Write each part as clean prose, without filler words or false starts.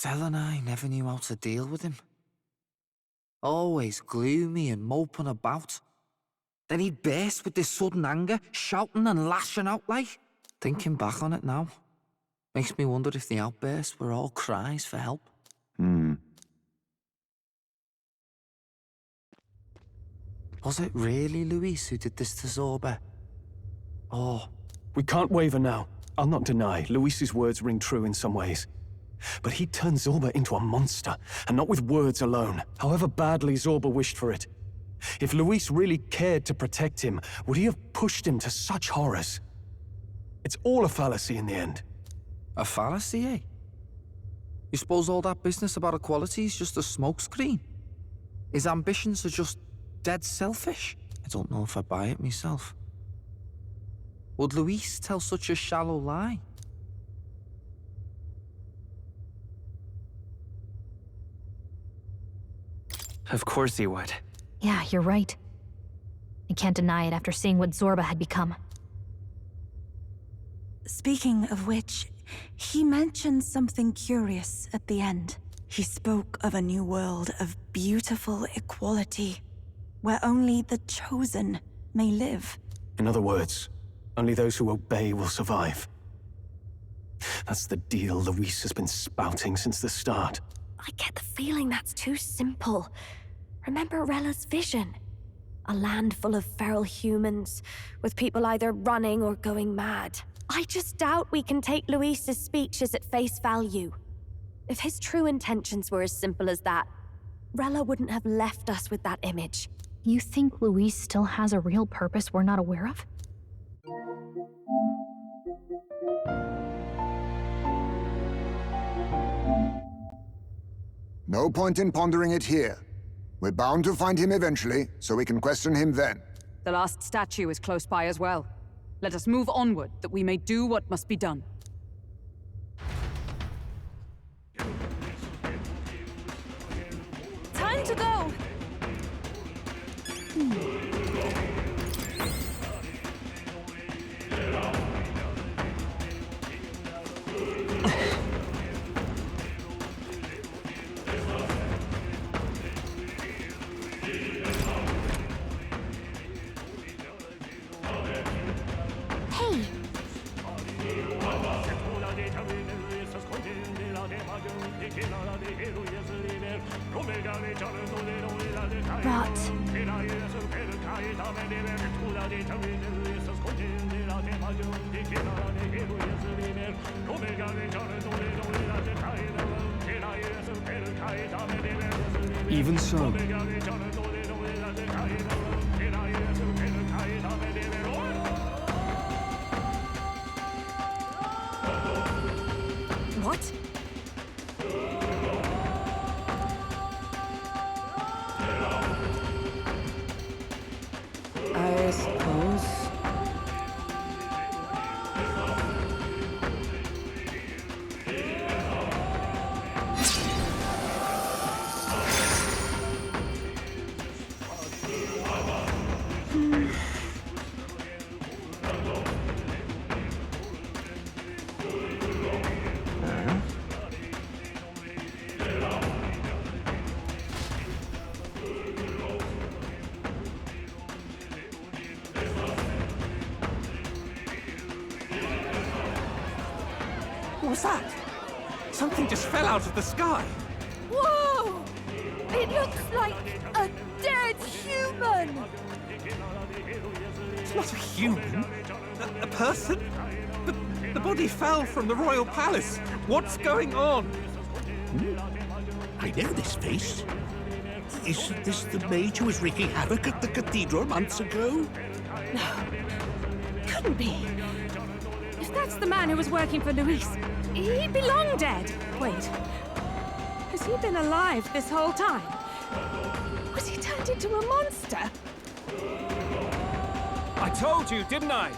Stella and I never knew how to deal with him. Always gloomy and moping about. Then he'd burst with this sudden anger, shouting and lashing out like. Thinking back on it now, makes me wonder if the outbursts were all cries for help. Was it really Louis who did this to Zorba? Or... We can't waver now. I'll not deny, Luis's words ring true in some ways. But he turned Zorba into a monster, and not with words alone, however badly Zorba wished for it. If Luis really cared to protect him, would he have pushed him to such horrors? It's all a fallacy in the end. A fallacy, eh? You suppose all that business about equality is just a smokescreen? His ambitions are just dead selfish? I don't know if I buy it myself. Would Luis tell such a shallow lie? Of course he would. Yeah, you're right. I can't deny it after seeing what Zorba had become. Speaking of which, he mentioned something curious at the end. He spoke of a new world of beautiful equality, where only the chosen may live. In other words, only those who obey will survive. That's the deal Luis has been spouting since the start. I get the feeling that's too simple. Remember Rella's vision? A land full of feral humans, with people either running or going mad. I just doubt we can take Luis's speeches at face value. If his true intentions were as simple as that, Rella wouldn't have left us with that image. You think Luis still has a real purpose we're not aware of? No point in pondering it here. We're bound to find him eventually, so we can question him then. The last statue is close by as well. Let us move onward, that we may do what must be done. Time to go! Even so. What? I suppose. What was that? Something just fell out of the sky. Whoa! It looks like a dead human! It's not a human. A person? But the body fell from the royal palace. What's going on? I know this face. Isn't this the mage who was wreaking havoc at the cathedral months ago? Couldn't be. If that's the man who was working for Luis, he'd be long dead. Wait. Has he been alive this whole time? Was he turned into a monster? I told you, didn't I?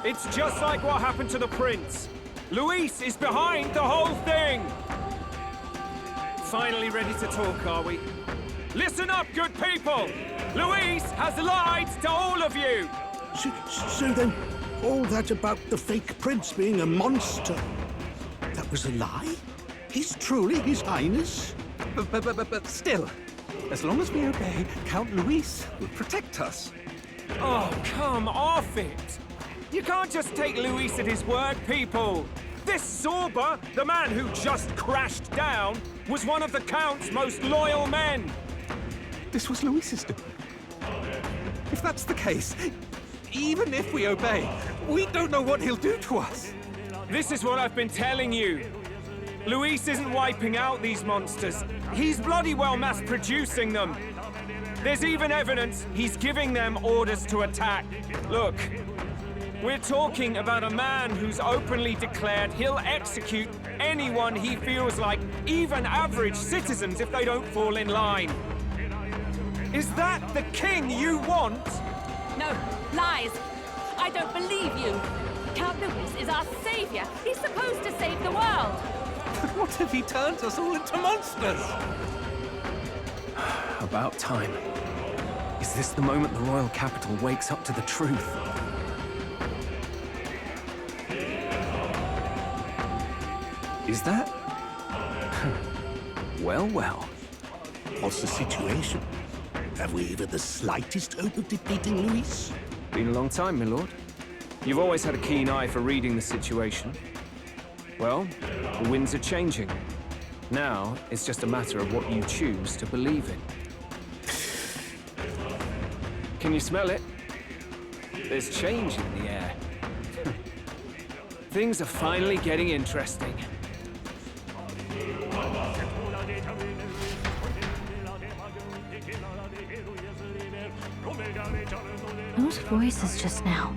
It's just like what happened to the prince. Luis is behind the whole thing! Finally ready to talk, are we? Listen up, good people! Luis has lied to all of you! So then, all that about the fake prince being a monster, that was a lie? He's truly His Highness. But still, as long as we obey, Count Louis will protect us. Oh, come off it! You can't just take Louis at his word, people! This Zorba, the man who just crashed down, was one of the Count's most loyal men! This was Louis's doing. If that's the case, even if we obey, we don't know what he'll do to us. This is what I've been telling you. Louis isn't wiping out these monsters. He's bloody well mass-producing them. There's even evidence he's giving them orders to attack. Look, we're talking about a man who's openly declared he'll execute anyone he feels like, even average citizens, if they don't fall in line. Is that the king you want? No, lies. I don't believe you. Count Louis is our savior. He's supposed to save the world. But what if he turns us all into monsters? About time. Is this the moment the royal capital wakes up to the truth? Is that? Well, well. What's the situation? Have we even the slightest hope of defeating Louis? Been a long time, my lord. You've always had a keen eye for reading the situation. Well, the winds are changing. Now, it's just a matter of what you choose to believe in. Can you smell it? There's change in the air. Things are finally getting interesting. Those voices just now.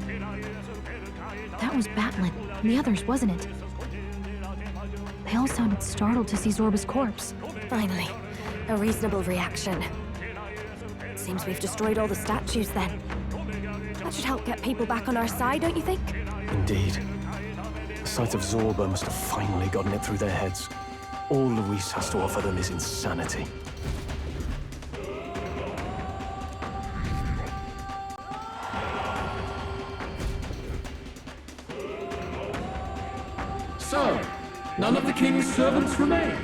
That was Batlin, and the others, wasn't it? They all sounded startled to see Zorba's corpse. Finally, a reasonable reaction. Seems we've destroyed all the statues then. That should help get people back on our side, don't you think? Indeed. The sight of Zorba must have finally gotten it through their heads. All Louis has to offer them is insanity. So, none of the king's servants remain.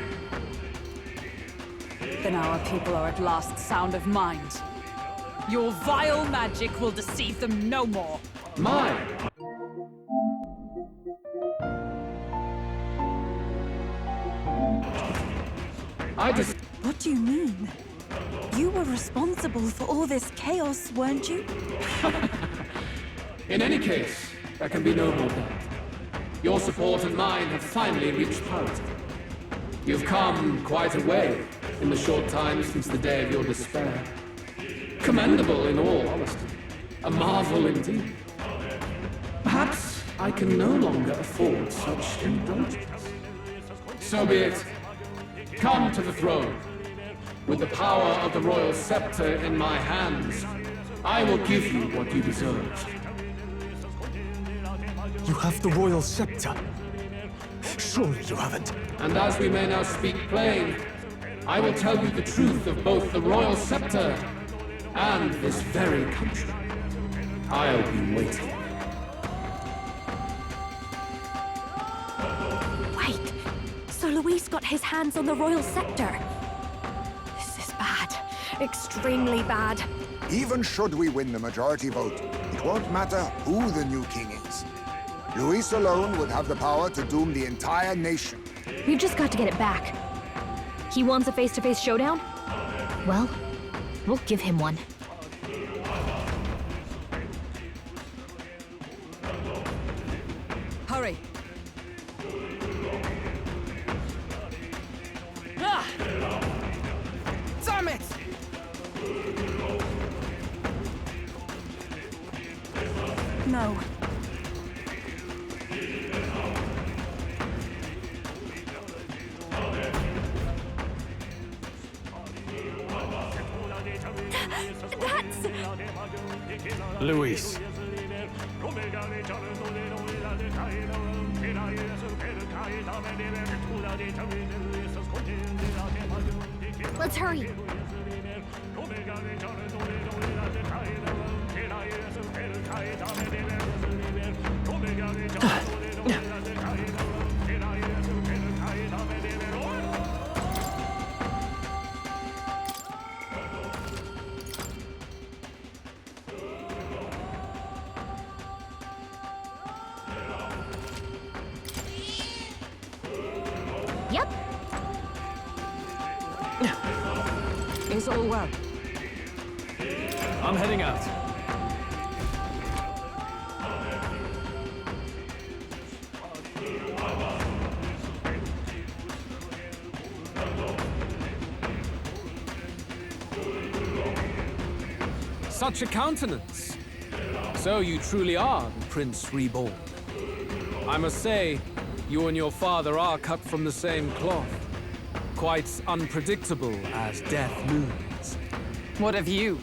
Then our people are at last sound of mind. Your vile magic will deceive them no more. Mine. What do you mean? You were responsible for all this chaos, weren't you? In any case, there can be no more doubt. Your support and mine have finally reached parity. You've come quite a way in the short time since the day of your despair. Commendable in all honesty. A marvel indeed. Perhaps I can no longer afford such indulgence. So be it. Come to the throne. With the power of the royal scepter in my hands, I will give you what you deserve. You have the royal scepter. Surely you haven't. And as we may now speak plain, I will tell you the truth of both the royal scepter and this very country. I'll be waiting. Wait, so Louis got his hands on the royal scepter. This is bad. Extremely bad. Even should we win the majority vote, it won't matter who the new king is. Louis alone would have the power to doom the entire nation. We've just got to get it back. He wants a face-to-face showdown? Well, we'll give him one. Hurry. Ah! Damn it! No. That's... Louis. Let's hurry. Yep. Is all well? I'm heading out. Such a countenance. So you truly are the Prince Reborn. I must say, you and your father are cut from the same cloth. Quite unpredictable as death looms. What of you?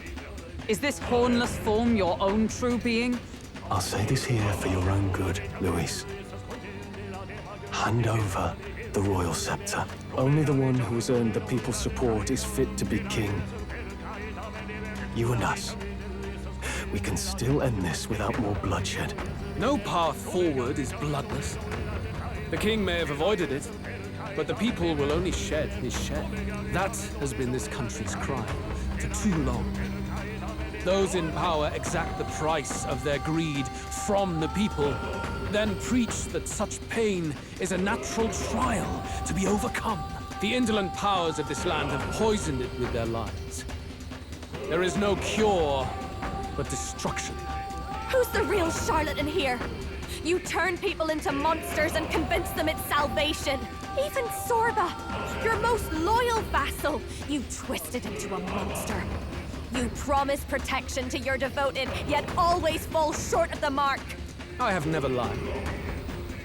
Is this hornless form your own true being? I'll say this here for your own good, Louis. Hand over the royal scepter. Only the one who has earned the people's support is fit to be king. You and us. We can still end this without more bloodshed. No path forward is bloodless. The king may have avoided it, but the people will only shed his share. That has been this country's crime for too long. Those in power exact the price of their greed from the people, then preach that such pain is a natural trial to be overcome. The indolent powers of this land have poisoned it with their lies. There is no cure but destruction. Who's the real charlatan here? You turn people into monsters and convince them it's salvation. Even Zorba, your most loyal vassal, you twisted into a monster. You promise protection to your devoted, yet always fall short of the mark. I have never lied.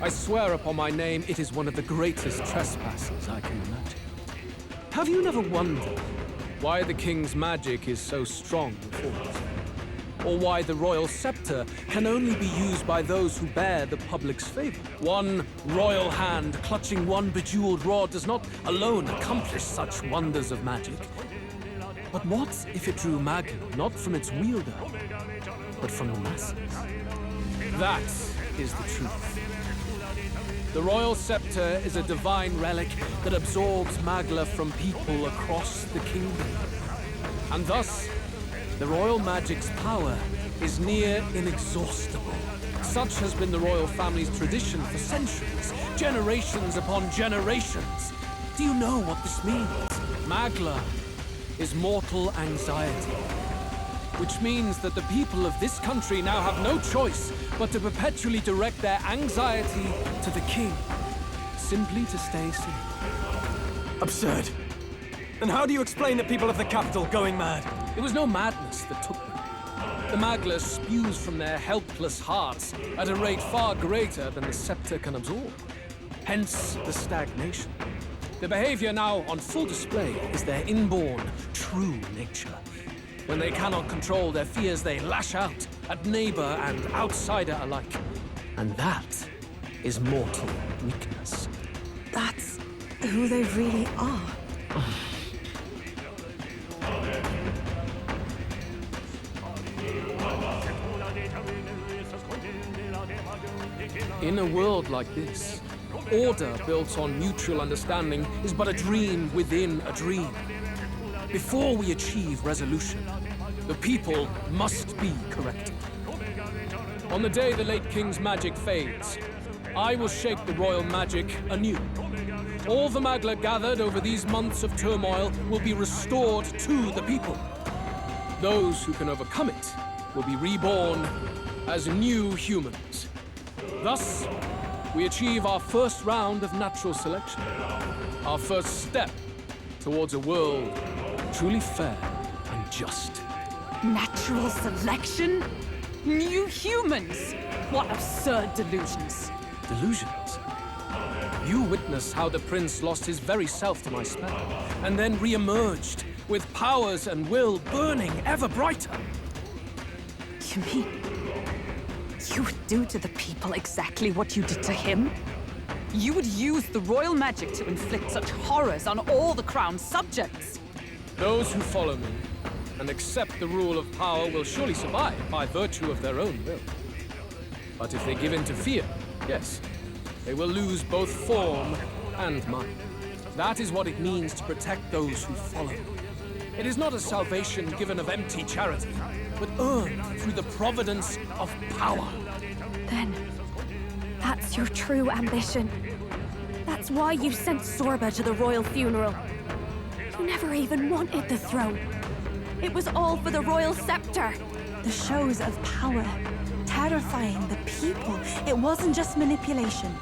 I swear upon my name, it is one of the greatest trespasses I can imagine. Have you never wondered why the king's magic is so strong before us? Or why the royal scepter can only be used by those who bear the public's favor? One royal hand clutching one bejeweled rod does not alone accomplish such wonders of magic. But what if it drew Magla not from its wielder, but from the masses? That is the truth. The royal scepter is a divine relic that absorbs Magla from people across the kingdom. And thus, the royal magic's power is near inexhaustible. Such has been the royal family's tradition for centuries, generations upon generations. Do you know what this means? Magla is mortal anxiety, which means that the people of this country now have no choice but to perpetually direct their anxiety to the king, simply to stay safe. Absurd. And how do you explain the people of the capital going mad? It was no madness that took them. The Magla spews from their helpless hearts at a rate far greater than the scepter can absorb. Hence the stagnation. The behavior now on full display is their inborn, true nature. When they cannot control their fears, they lash out at neighbor and outsider alike. And that is mortal weakness. That's who they really are. In a world like this, order built on mutual understanding is but a dream within a dream. Before we achieve resolution, the people must be corrected. On the day the late king's magic fades, I will shake the royal magic anew. All the Magla gathered over these months of turmoil will be restored to the people. Those who can overcome it will be reborn as new humans. Thus, we achieve our first round of natural selection. Our first step towards a world truly fair and just. Natural selection? New humans? What absurd delusions. Delusions? You witness how the prince lost his very self to my spell, and then re-emerged with powers and will burning ever brighter. You mean you would do to the people exactly what you did to him? You would use the royal magic to inflict such horrors on all the crown's subjects? Those who follow me and accept the rule of power will surely survive by virtue of their own will. But if they give in to fear, yes, they will lose both form and mind. That is what it means to protect those who follow. It is not a salvation given of empty charity, but earned through the providence of power. Then, that's your true ambition. That That's why you sent Zorba to the royal funeral. You never even wanted the throne. It was all for the royal scepter. The shows of power, terrifying the people. It wasn't just manipulation.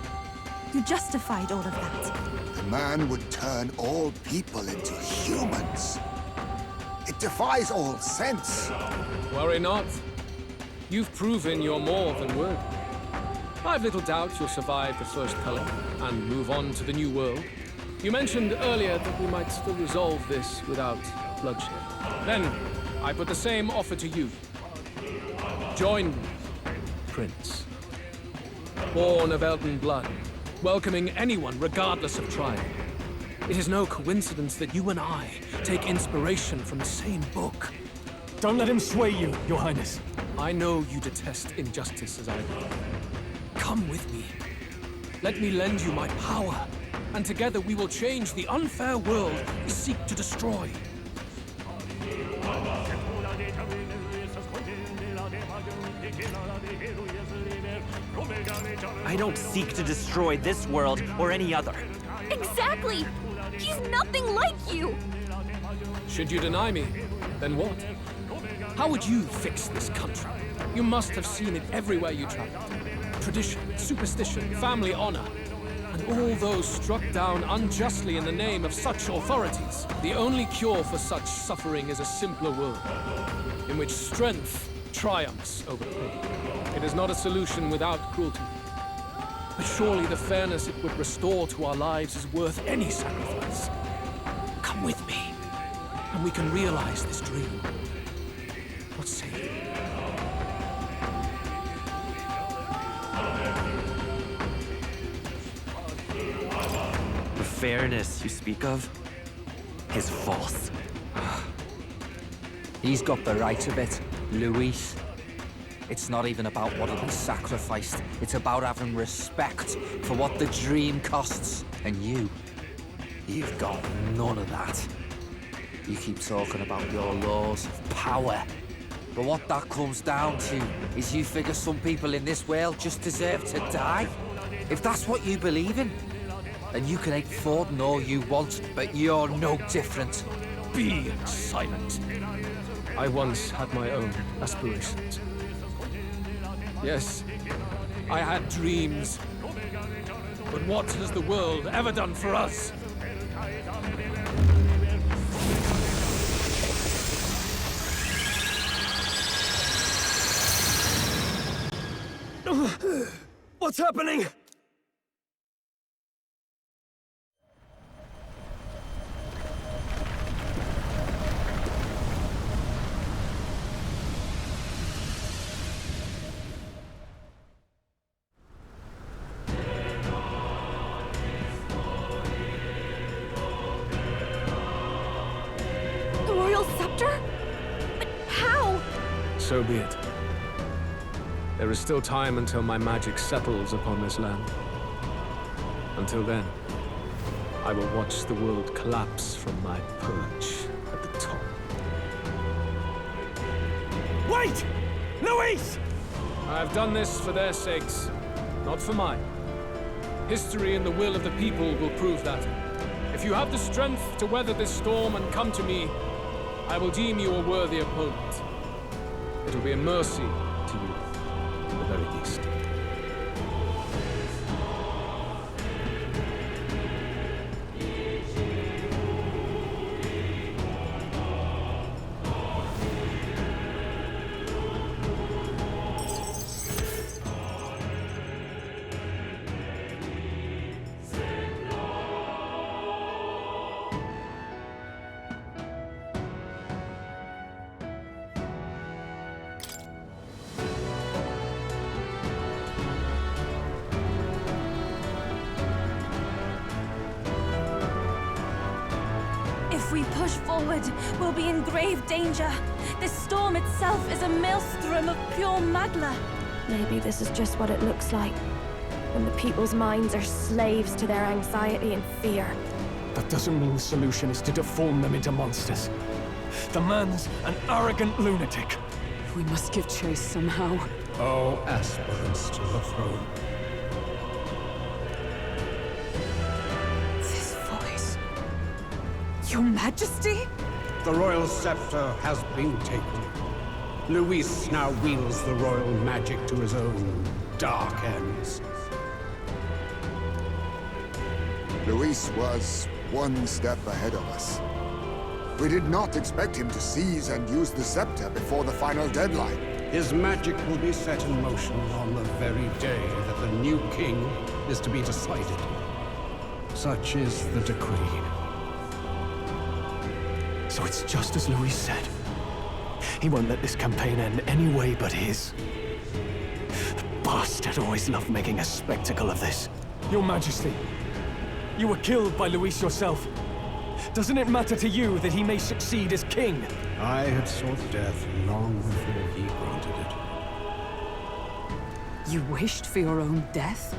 You justified all of that. The man would turn all people into humans. It defies all sense. Worry not. You've proven you're more than worthy. I've little doubt you'll survive the first culling and move on to the new world. You mentioned earlier that we might still resolve this without bloodshed. Then, I put the same offer to you. Join me, Prince. Born of Elven blood, welcoming anyone regardless of tribe. It is no coincidence that you and I take inspiration from the same book. Don't let him sway you, Your Highness. I know you detest injustice as I do. Come with me. Let me lend you my power, and together we will change the unfair world we seek to destroy. I don't seek to destroy this world or any other. Exactly! He's nothing like you! Should you deny me, then what? How would you fix this country? You must have seen it everywhere you traveled. Tradition, superstition, family honor, and all those struck down unjustly in the name of such authorities. The only cure for such suffering is a simpler world, in which strength triumphs over pain. It is not a solution without cruelty. But surely the fairness it would restore to our lives is worth any sacrifice. Come with me, and we can realize this dream. What say you? The fairness you speak of is false. He's got the right of it, Louis. It's not even about what'll be sacrificed. It's about having respect for what the dream costs. And you've got none of that. You keep talking about your laws of power. But what that comes down to is you figure some people in this world just deserve to die. If that's what you believe in, then you can hate Forden all you want, but you're no different. Be silent. I once had my own aspirations. Yes, I had dreams. But what has the world ever done for us? What's happening? The royal scepter? But how? So be it. There is still time until my magic settles upon this land. Until then, I will watch the world collapse from my perch at the top. Wait! Louis! I have done this for their sakes, not for mine. History and the will of the people will prove that. If you have the strength to weather this storm and come to me, I will deem you a worthy opponent. It will be a mercy to you, at the very least. If we push forward, we'll be in grave danger. This storm itself is a maelstrom of pure magla. Maybe this is just what it looks like. When the people's minds are slaves to their anxiety and fear. That doesn't mean the solution is to deform them into monsters. The man's an arrogant lunatic. We must give chase somehow. All aspirants to the throne. Your Majesty? The royal scepter has been taken. Louis now wields the royal magic to his own dark ends. Louis was one step ahead of us. We did not expect him to seize and use the scepter before the final deadline. His magic will be set in motion on the very day that the new king is to be decided. Such is the decree. So it's just as Louis said. He won't let this campaign end any way but his. The bastard always loved making a spectacle of this. Your Majesty, you were killed by Louis yourself. Doesn't it matter to you that he may succeed as king? I had sought death long before he granted it. You wished for your own death?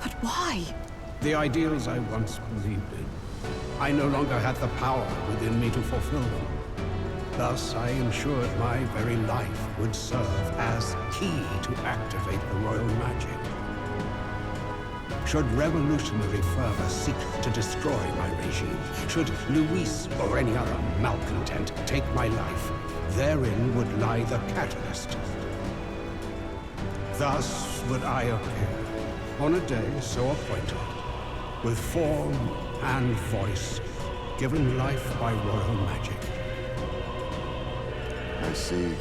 But why? The ideals I once believed in. I no longer had the power within me to fulfill them. Thus, I ensured my very life would serve as key to activate the royal magic. Should revolutionary fervor seek to destroy my regime, should Louis or any other malcontent take my life, therein would lie the catalyst. Thus would I appear, on a day so appointed, with form and voice, given life by royal magic. I see.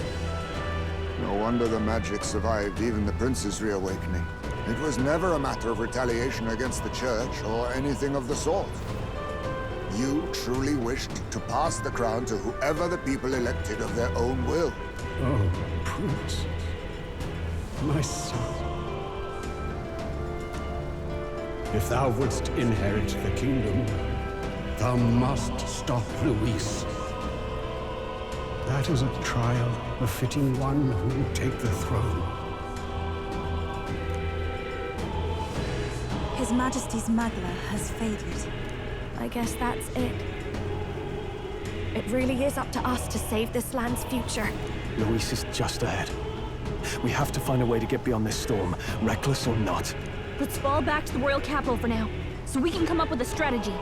No wonder the magic survived even the prince's reawakening. It was never a matter of retaliation against the church or anything of the sort. You truly wished to pass the crown to whoever the people elected of their own will. Oh, Prince. My son. If thou wouldst inherit the kingdom, thou must stop Louis. That is a trial befitting one who will take the throne. His Majesty's Magla has faded. I guess that's it. It really is up to us to save this land's future. Louis is just ahead. We have to find a way to get beyond this storm, reckless or not. Let's fall back to the royal capital for now, so we can come up with a strategy.